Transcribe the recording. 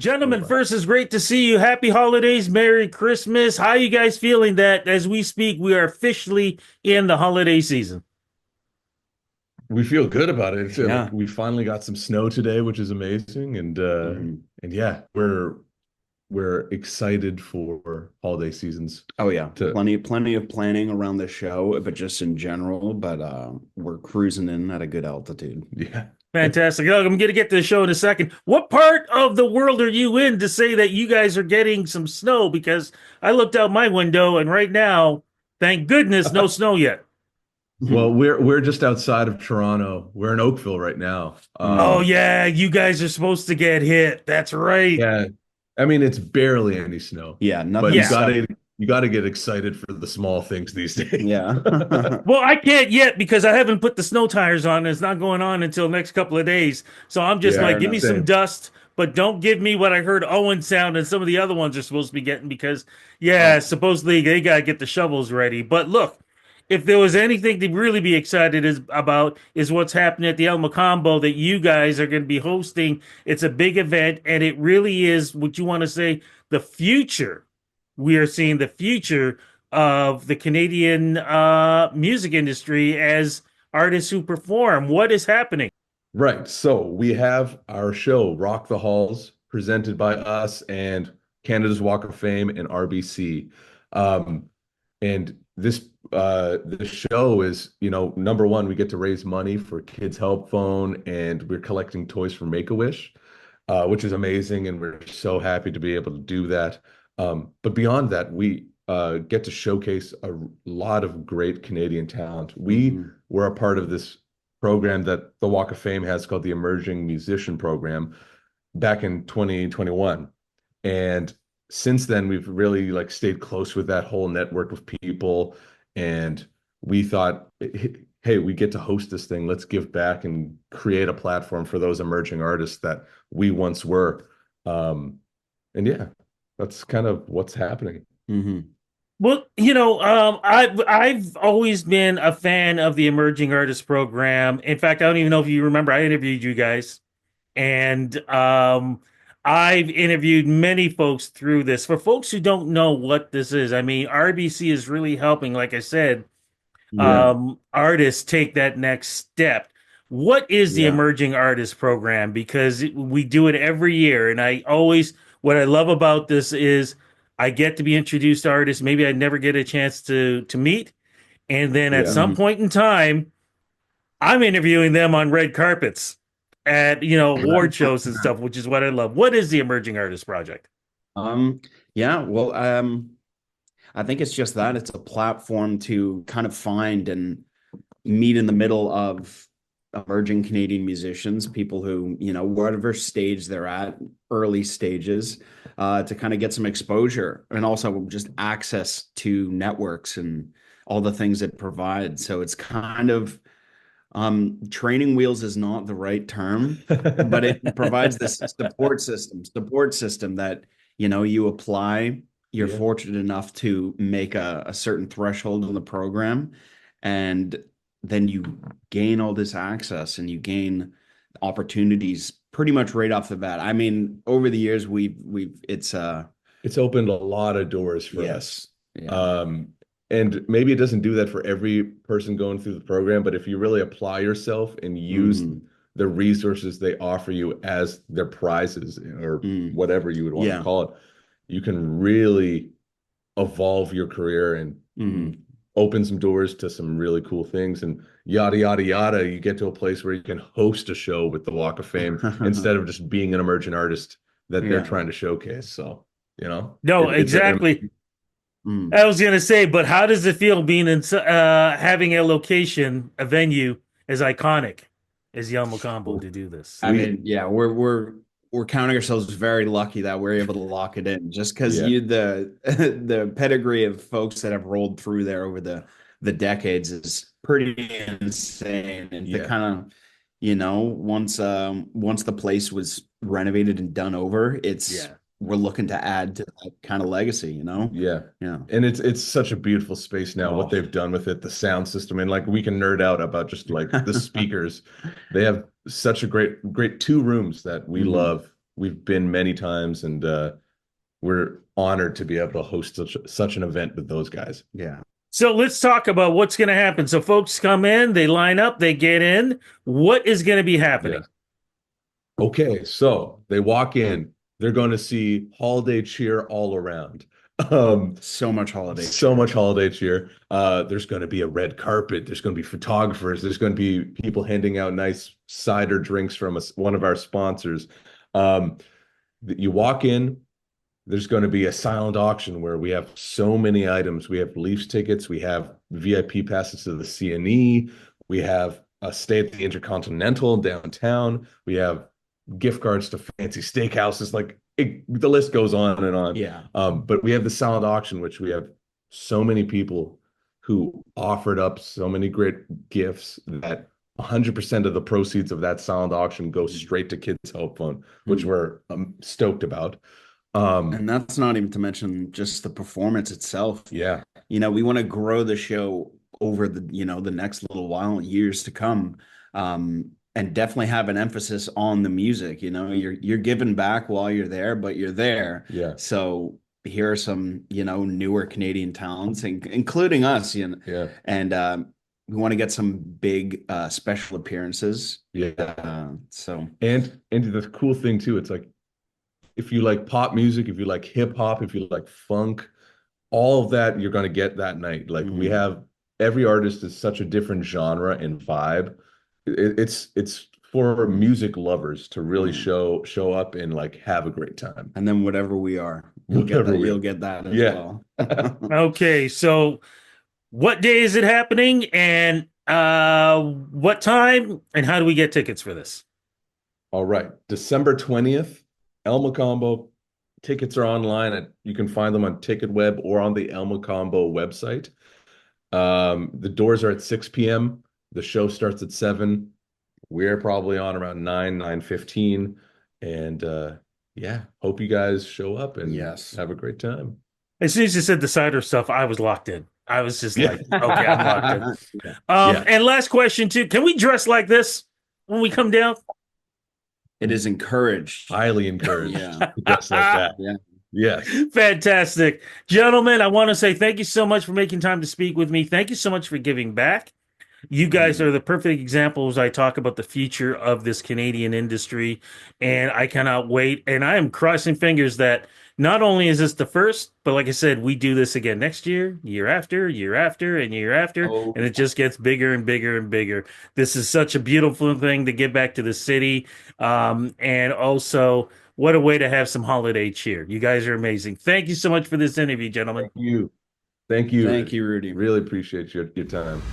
Gentlemen, Over. first, it's great to see you. Happy holidays, Merry Christmas. How are you guys feeling that as we speak, we are officially in the holiday season? We feel good about it. It's like Yeah. we finally got some snow today, which is amazing, hmm and yeah, we're excited for holiday seasons. Oh yeah. To Plenty of planning around the show, but just in general. But we're cruising in at a good altitude. Yeah. Fantastic. Look, I'm going to get to the show in a second. What part of the world are you in to say that you guys are getting some snow? Because I looked out my window and right now, thank goodness, no snow yet. Well, we're just outside of Toronto. We're in Oakville right now. Oh, yeah, you guys are supposed to get hit. That's right. Yeah, I mean it's barely any snow, Yeah, but nothing Yeah. stuck. you gotta get excited for the small things these days. Yeah. Well, I can't yet because I haven't put the snow tires on. It's not going on until next couple of days. So I'm just Yeah, like, Fair give enough. me some same. dust, but don't give me what I heard Owen sound and some of the other ones are supposed to be getting because, yeah, Oh, supposedly they got to get the shovels ready. But look, if there was anything to really be excited about is what's happening at the El Macambo that you guys are going to be hosting. It's a big event and it really is what you want to say the future. We are seeing the future of the Canadian music industry as artists who perform. What is happening? Right. So we have our show, Rock the Halls, presented by us and Canada's Walk of Fame and RBC. Um, and this show is, number one, we get to raise money for Kids Help Phone, and we're collecting toys for Make-A-Wish, which is amazing, and we're so happy to be able to do that. But beyond that, we get to showcase a lot of great Canadian talent. We hmm were a part of this program that the Walk of Fame has called the Emerging Musician Program back in 2021. And since then, we've really like stayed close with that whole network of people. And we thought, hey, we get to host this thing. Let's give back and create a platform for those emerging artists that we once were. Um, and yeah, that's kind of what's happening. hmm Well, I've always been a fan of the Emerging Artist Program. In fact, I don't even know if you remember, I interviewed you guys, and I've interviewed many folks through this. For folks who don't know what this is, I mean, RBC is really helping, like I said, Yeah. artists take that next step. What is the Yeah. Emerging Artist Program? Because we do it every year, and what I love about this is I get to be introduced to artists maybe I never get a chance to meet, and then at Yeah. some hmm point in time, I'm interviewing them on red carpets at award shows and stuff, which is what I love. What is the Emerging Artist Project? Um, yeah, well, I think it's just that it's a platform to kind of find and meet in the middle of emerging Canadian musicians, people who, whatever stage they're at, early stages, to kind of get some exposure and also just access to networks and all the things it provides. So it's kind of training wheels is not the right term, but it provides this support system that, you apply, you're Yeah. fortunate enough to make a certain threshold in the program, and then you gain all this access and you gain opportunities pretty much right off the bat. I mean, over the years, It's opened a lot of doors for us. yes, yeah, And maybe it doesn't do that for every person going through the program, but if you really apply yourself and use hmm the resources they offer you as their prizes or mm, whatever you would want to yeah, call it, you can really evolve your career and hmm open some doors to some really cool things and yada yada yada. You get to a place where you can host a show with the Walk of Fame instead of just being an emergent artist that they're yeah. trying to showcase. So, No, it's an exactly. Mm. I was gonna say, but how does it feel being in having a location, a venue as iconic as Yelmo Combo to do this? I we mean, yeah, we're counting ourselves very lucky that we're able to lock it in just because yeah. you the the pedigree of folks that have rolled through there over the decades is pretty insane. And to Yeah. kind of, once the place was renovated and done over, it's Yeah. we're looking to add to that kind of legacy, Yeah. Yeah. And it's such a beautiful space now, what Oh. they've done with it, the sound system, and like we can nerd out about just like the speakers. They have such a great two rooms that we hmm love. we've been many times, and we're honored to be able to host such an event with those guys. Yeah. So let's talk about what's going to happen. So folks come in, they line up, they get in. What is going to be happening? Yes. Okay, so they walk in, they're going to see holiday cheer all around. So much holiday So cheer. much holiday cheer. There's going to be a red carpet. There's going to be photographers. There's going to be people handing out nice cider drinks from us, one of our sponsors. Um, you walk in, there's going to be a silent auction where we have so many items. We have Leafs tickets. We have VIP passes to the CNE. We have a stay at the Intercontinental downtown. We have gift cards to fancy steakhouses. Like the list goes on and on. Yeah. But we have the silent auction, which we have so many people who offered up so many great gifts that 100% of the proceeds of that silent auction go straight to Kids Hope Fund, which we're stoked about. And that's not even to mention just the performance itself. Yeah, We want to grow the show over the next little while, years to come. And definitely have an emphasis on the music. You're giving back while you're there, but you're there. yeah, So here are some, newer Canadian talents, including us, yeah, and we want to get some big special appearances. yeah. So And the cool thing too, it's like if you like pop music, if you like hip hop, if you like funk, all of that you're going to get that night. Like we have every artist is such a different genre and vibe. It's for music lovers to really show up and like have a great time. and then whatever we are, you'll get Whatever that. we You'll are. get that as Yeah. well. Okay, so what day is it happening and what time and how do we get tickets for this? All right. December 20th, El Macombo. Tickets are online you can find them on TicketWeb or on the El Macombo website. The doors are at 6 p.m. The show starts at 7. We're probably on around 9:15. And yeah, hope you guys show up and Yes. have a great time. As soon as you said the cider stuff, I was locked in. I was just Yeah. like, okay, I'm locked in. Yeah. Yeah. And last question too, can we dress like this when we come down? It is encouraged. Highly encouraged Yeah. to dress like that. Yeah. Yes. Fantastic. Gentlemen, I want to say thank you so much for making time to speak with me. Thank you so much for giving back. You guys are the perfect examples. I talk about the future of this Canadian industry, and I cannot wait. And I am crossing fingers that not only is this the first, but like I said, we do this again next year, year after, year after, and year after, Oh, and it just gets bigger and bigger and bigger. This is such a beautiful thing to give back to the city, and also what a way to have some holiday cheer. You guys are amazing. Thank you so much for this interview, gentlemen. Thank you. Thank you. thank you, Rudy. Really appreciate your time.